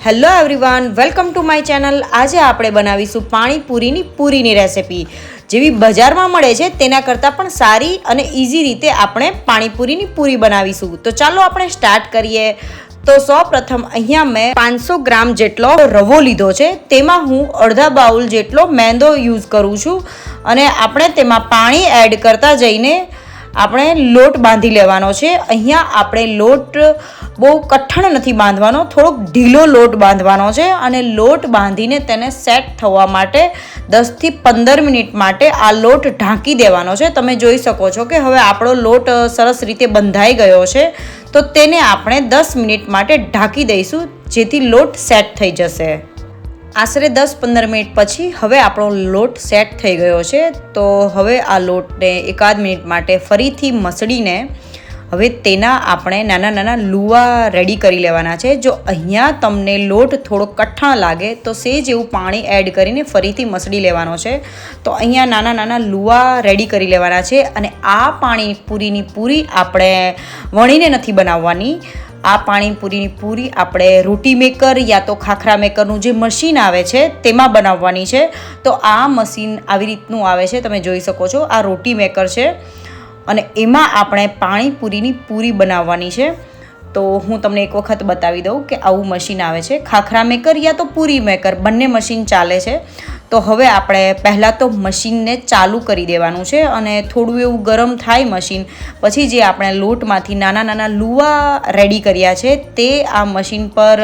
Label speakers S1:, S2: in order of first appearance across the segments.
S1: Hello everyone, welcome to my channel. આજે આપણે બનાવીશું પાણીપુરીની પૂરીની રેસિપી। જેવી બજારમાં મળે છે તેના કરતાં પણ સારી અને ઇઝી રીતે આપણે પાણીપુરીની પૂરી બનાવીશું। તો ચાલો આપણે સ્ટાર્ટ કરીએ। તો સૌપ્રથમ અહીંયા મેં 500 ગ્રામ જેટલો રવો લીધો છે, તેમાં હું અડધા બાઉલ જેટલો મેંદો યુઝ કરું છું અને આપણે તેમાં પાણી એડ કરતા જઈને આપણે લોટ બાંધી લેવાનો છે। અહીંયા આપણે લોટ બહુ કઠણ નથી બાંધવાનો, થોડોક ઢીલો લોટ બાંધવાનો છે અને લોટ બાંધીને તેને સેટ થવા માટે 10 થી 15 મિનિટ માટે આ લોટ ઢાંકી દેવાનો છે। તમે જોઈ શકો છો કે હવે આપણો લોટ સરસ રીતે બંધાઈ ગયો છે, તો તેને આપણે 10 મિનિટ માટે ઢાંકી દઈશું, જેથી લોટ સેટ થઈ જશે। આશરે 10-15 મિનિટ પછી હવે આપણો લોટ સેટ થઈ ગયો છે। તો હવે આ લોટને એકાદ મિનિટ માટે ફરીથી મસળીને હવે તેના આપણે નાના નાના લુવા રેડી કરી લેવાના છે। જો અહીંયા તમને લોટ થોડો કઠણ લાગે તો સેજ એવું પાણી એડ કરીને ફરીથી મસળી લેવાનો છે। તો અહીંયા નાના નાના લુવા રેડી કરી લેવાના છે અને આ પાણીપુરીની પૂરી આપણે વણીને નથી બનાવવાની। આ પાણીપુરીની પૂરી આપણે રોટી મેકર યા તો ખાખરા મેકરનું જે મશીન આવે છે તેમાં બનાવવાની છે। તો આ મશીન આવી રીતનું આવે છે, તમે જોઈ શકો છો, આ રોટી મેકર છે અને એમાં આપણે પાણીપુરીની પૂરી બનાવવાની છે। તો હું તમને એક વખત બતાવી દઉં કે આવું મશીન આવે છે, ખાખરા મેકર યા તો પૂરી મેકર બંને મશીન ચાલે છે। તો હવે આપણે પહેલાં તો મશીનને ચાલુ કરી દેવાનું છે અને થોડું એવું ગરમ થાય મશીન પછી જે આપણે લોટમાંથી નાના નાના લુવા રેડી કર્યા છે તે આ મશીન પર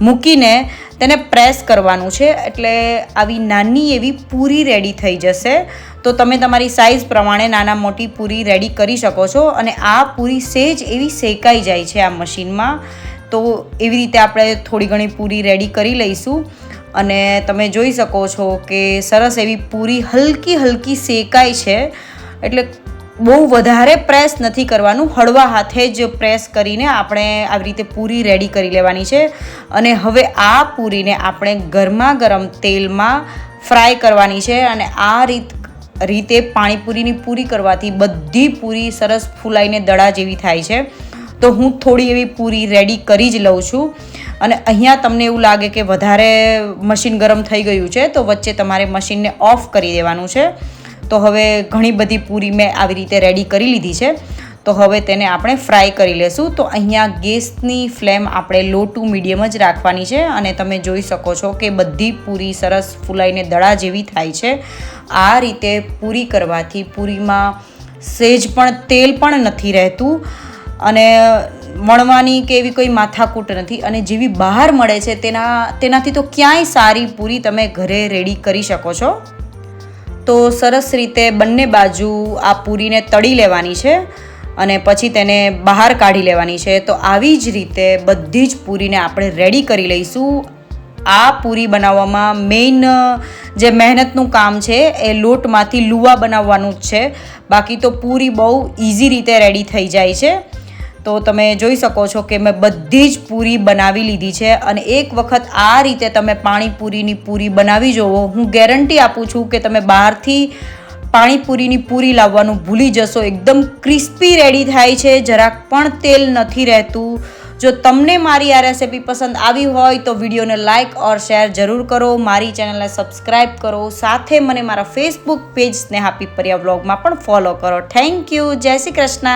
S1: મૂકીને તેને પ્રેસ કરવાનું છે, એટલે આવી નાની એવી પૂરી રેડી થઈ જશે। તો તમે તમારી સાઇઝ પ્રમાણે નાના મોટી પૂરી રેડી કરી શકો છો અને આ પૂરી સેજ એવી શેકાઈ જાય છે આ મશીનમાં। તો એવી રીતે આપણે થોડી ઘણી પૂરી રેડી કરી લઈશું અને તમે જોઈ શકો છો કે સરસ એવી પૂરી હલકી હલકી શેકાય છે, એટલે બહુ વધારે પ્રેસ નથી કરવાનું, હળવા હાથે જ પ્રેસ કરીને આપણે આવી રીતે પૂરી રેડી કરી લેવાની છે। અને હવે આ પૂરીને આપણે ગરમા ગરમ તેલમાં ફ્રાય કરવાની છે અને આ રીતે પાણીપુરીની પૂરી કરવાથી બધી પૂરી સરસ ફૂલાઈને દડા જેવી થાય છે। તો હું થોડી એવી પૂરી રેડી કરી જ લઉં છું અને અહીંયા તમને એવું લાગે કે વધારે મશીન ગરમ થઈ ગયું છે તો વચ્ચે તમારે મશીનને ઓફ કરી દેવાનું છે। તો હવે ઘણી બધી પૂરી મેં આવી રીતે રેડી કરી લીધી છે, તો હવે તેને આપણે ફ્રાય કરી લેશું। તો અહીંયા ગેસની ફ્લેમ આપણે લો ટુ મીડિયમ જ રાખવાની છે અને તમે જોઈ શકો છો કે બધી પૂરી સરસ ફૂલાઈને દડા જેવી થાય છે। આ રીતે પૂરી કરવાથી પૂરીમાં સેજ પણ તેલ પણ નથી રહેતું અને મળવાની કે એવી કોઈ માથાકૂટ નથી, અને જેવી બહાર મળે છે તેનાથી તો ક્યાંય સારી પૂરી તમે ઘરે રેડી કરી શકો છો। તો સરસ રીતે બંને બાજુ આ પૂરીને તળી લેવાની છે અને પછી તેને બહાર કાઢી લેવાની છે। તો આવી જ રીતે બધી જ પૂરીને આપણે રેડી કરી લઈશું। આ પૂરી બનાવવામાં મેઇન જે મહેનતનું કામ છે એ લોટમાંથી લુવા બનાવવાનું જ છે, બાકી તો પૂરી બહુ ઇઝી રીતે રેડી થઈ જાય છે। તો તમે જોઈ શકો છો કે મેં બધી જ પૂરી બનાવી લીધી છે અને એક વખત આ રીતે તમે પાણીપુરીની પૂરી બનાવી જુઓ, હું ગેરંટી આપું છું કે તમે બહારથી પાણીપુરીની પૂરી લાવવાનું ભૂલી જશો। એકદમ ક્રિસ્પી રેડી થાય છે, જરાક પણ તેલ નથી રહેતું। જો તમને મારી આ રેસિપી પસંદ આવી હોય તો વિડીયોને લાઇક ઓર શેર જરૂર કરો, મારી ચેનલને સબસ્ક્રાઈબ કરો, સાથે મને મારા ફેસબુક પેજ સ્નેહા પીપરિયા વ્લોગમાં પણ ફોલો કરો। થેન્ક યુ, જય શ્રી કૃષ્ણ।